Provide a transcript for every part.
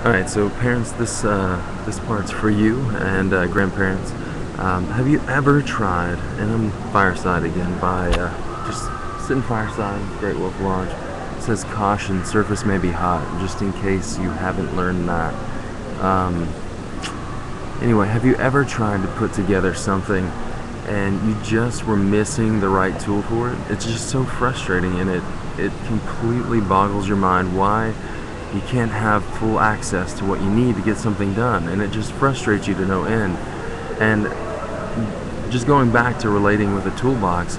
Alright, so parents, this part's for you, and grandparents. Have you ever tried, and I'm fireside again, by just sitting fireside, Great Wolf Lodge. It says caution, surface may be hot, just in case you haven't learned that. Um, anyway, have you ever tried to put together something and you just were missing the right tool for it? It's just so frustrating, and it completely boggles your mind why you can't have full access to what you need to get something done, and it just frustrates you to no end. And just going back to relating with a toolbox,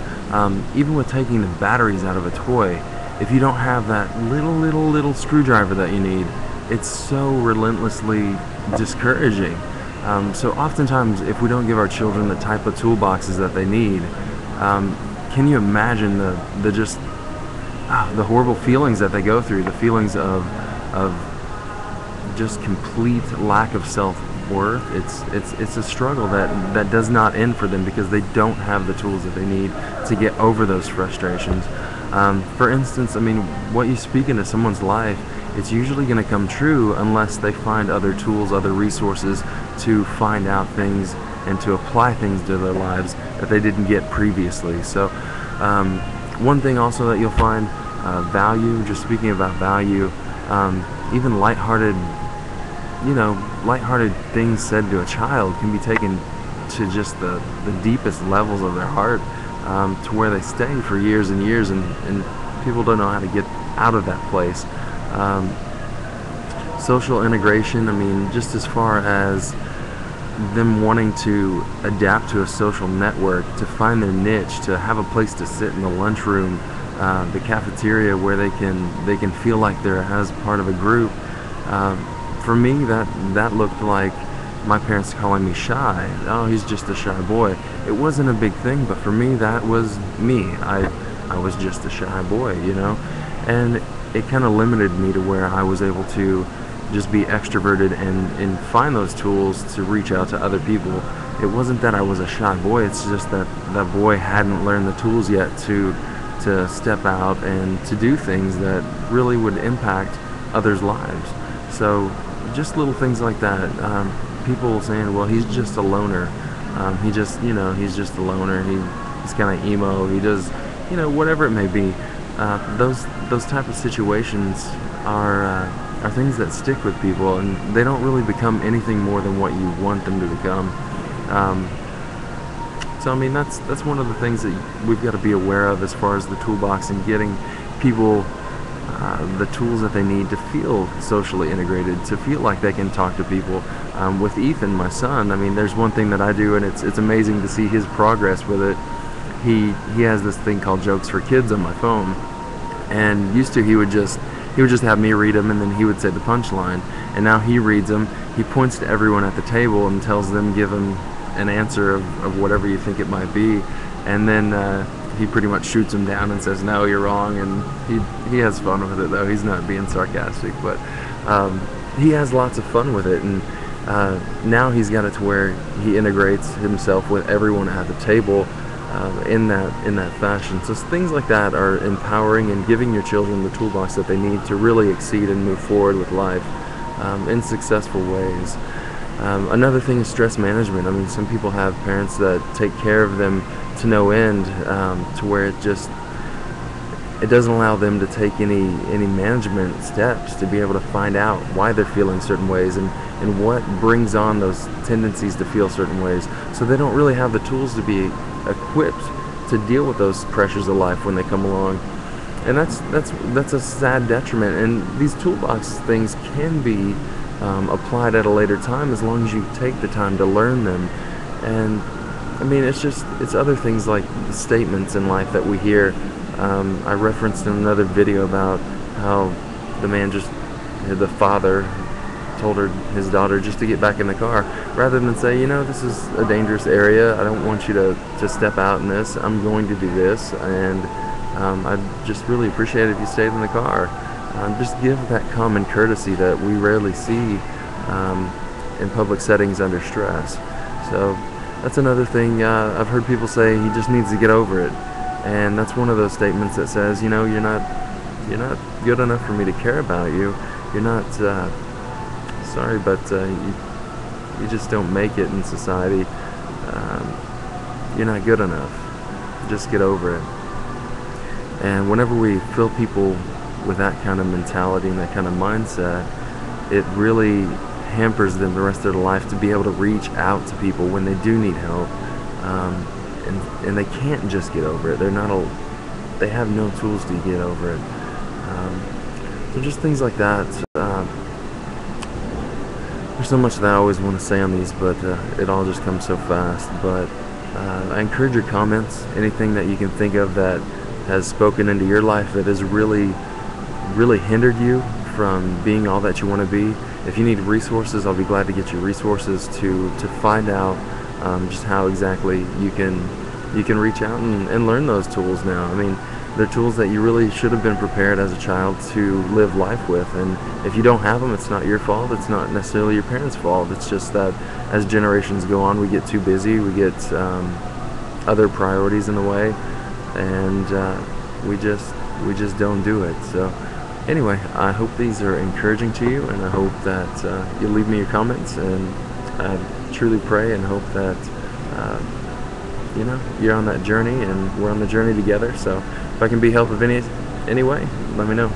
even with taking the batteries out of a toy, if you don't have that little screwdriver that you need, it's so relentlessly discouraging. So oftentimes, if we don't give our children the type of toolboxes that they need, can you imagine the horrible feelings that they go through, the feelings of just complete lack of self-worth? It's a struggle that does not end for them because they don't have the tools that they need to get over those frustrations. For instance, I mean, what you speak into someone's life, it's usually going to come true unless they find other tools, other resources to find out things and to apply things to their lives that they didn't get previously. So one thing also that you'll find, value, just speaking about value, even lighthearted things said to a child can be taken to just the deepest levels of their heart, to where they stay for years and years, and people don't know how to get out of that place. Social integration, I mean, just as far as them wanting to adapt to a social network, to find their niche, to have a place to sit in the lunchroom, the cafeteria, where they can feel like they're as part of a group. For me, that looked like my parents calling me shy. Oh, he's just a shy boy. It wasn't a big thing, but for me, that was me. I was just a shy boy, and it kind of limited me to where I was able to just be extroverted and find those tools to reach out to other people. It wasn't that I was a shy boy, it's just that that boy hadn't learned the tools yet to step out and to do things that really would impact others' lives. So just little things like that. People saying, well, he's just a loner. He's just a loner. He's kind of emo. He does, whatever it may be. Those type of situations are things that stick with people, and they don't really become anything more than what you want them to become. So I mean, that's one of the things that we've got to be aware of as far as the toolbox and getting people the tools that they need to feel socially integrated, to feel like they can talk to people. With Ethan, my son, I mean, there's one thing that I do, and it's amazing to see his progress with it. He has this thing called Jokes for Kids on my phone, and used to he would just have me read them, and then he would say the punchline, and now he reads them. He points to everyone at the table and tells them, give him an answer of whatever you think it might be, and then he pretty much shoots them down and says, no, you're wrong, and he has fun with it, though. He's not being sarcastic, but he has lots of fun with it, and now he's got it to where he integrates himself with everyone at the table in that fashion. So things like that are empowering and giving your children the toolbox that they need to really exceed and move forward with life in successful ways. Another thing is stress management. I mean, some people have parents that take care of them to no end, to where it doesn't allow them to take any management steps to be able to find out why they're feeling certain ways and what brings on those tendencies to feel certain ways. So they don't really have the tools to be equipped to deal with those pressures of life when they come along, and that's a sad detriment. And these toolbox things can be applied at a later time, as long as you take the time to learn them. And I mean, it's other things like the statements in life that we hear. I referenced in another video about how the father told his daughter just to get back in the car, rather than say, this is a dangerous area, I don't want you to step out in this, I'm going to do this, and I'd just really appreciate it if you stayed in the car. Just give that common courtesy that we rarely see in public settings under stress. So that's another thing. I've heard people say he just needs to get over it, and that's one of those statements that says, you're not good enough for me to care about you. You're not sorry, but you just don't make it in society. You're not good enough. Just get over it. And whenever we fill people with that kind of mentality and that kind of mindset, it really hampers them the rest of their life to be able to reach out to people when they do need help. And they can't just get over it. They have no tools to get over it. So just things like that. There's so much that I always want to say on these, but it all just comes so fast. But I encourage your comments. Anything that you can think of that has spoken into your life that has really hindered you from being all that you want to be. If you need resources, I'll be glad to get you resources to find out just how exactly you can reach out and learn those tools now. I mean, they're tools that you really should have been prepared as a child to live life with, and if you don't have them, it's not your fault. It's not necessarily your parents' fault. It's just that as generations go on, we get too busy, we get other priorities in the way, and we just don't do it. So anyway, I hope these are encouraging to you, and I hope that you'll leave me your comments, and I truly pray and hope that you're on that journey and we're on the journey together. So if I can be help of any way, let me know.